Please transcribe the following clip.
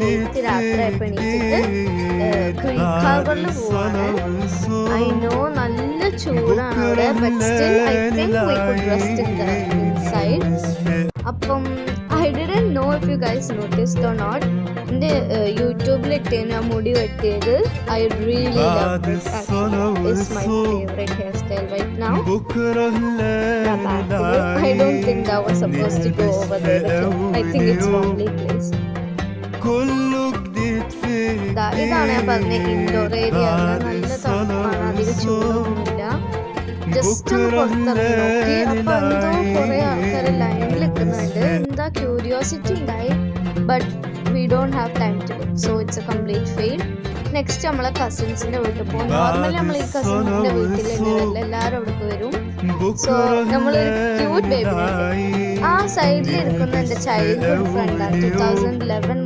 Late രാത്രിയായപ്പോൾ എണീറ്റിട്ട് Greek പോവാണ്. I know നല്ല ചൂടാണ് അവിടെ, but still I think we could rest in the inside. അപ്പം I didn't know if you guys noticed or not, എൻ്റെ യൂട്യൂബിൽ ഇട്ടേന് ആ മുടി വെട്ടിയത്. I really love it. Actually it's my favourite hair style right now. I don't think that was supposed to go over there. I think it's wrongly placed. ഇതാണ് ഞാൻ പറഞ്ഞ indoor area. നല്ല തണുപ്പാണ്, അധികം ചൂടൊന്നുമില്ല. ജസ്റ്റ് ഒന്ന് പുറത്തിറങ്ങി നോക്കി, അപ്പൊ എന്തോ കുറെ ആൾക്കാർ ലൈനിൽ നിൽക്കുന്നുണ്ട്. എന്താ ക്യൂരിയോസിറ്റി ഉണ്ടായി, but we don't have time to look, so it's a complete fail. Next നമ്മളെ കസിൻസിന്റെ വീട്ടിൽ പോകും. നോർമലി നമ്മൾ ഈ കസിൻസിന്റെ വീട്ടിൽ എല്ലാവരും അവിടേക്ക് വരും. സോ നമ്മളൊരു ക്യൂട്ട് ബേബി, ആ സൈഡിൽ ഇരിക്കുന്ന എൻ്റെ ചൈൽഡ്ഹുഡ് ഫ്രണ്ടാണ്. 2011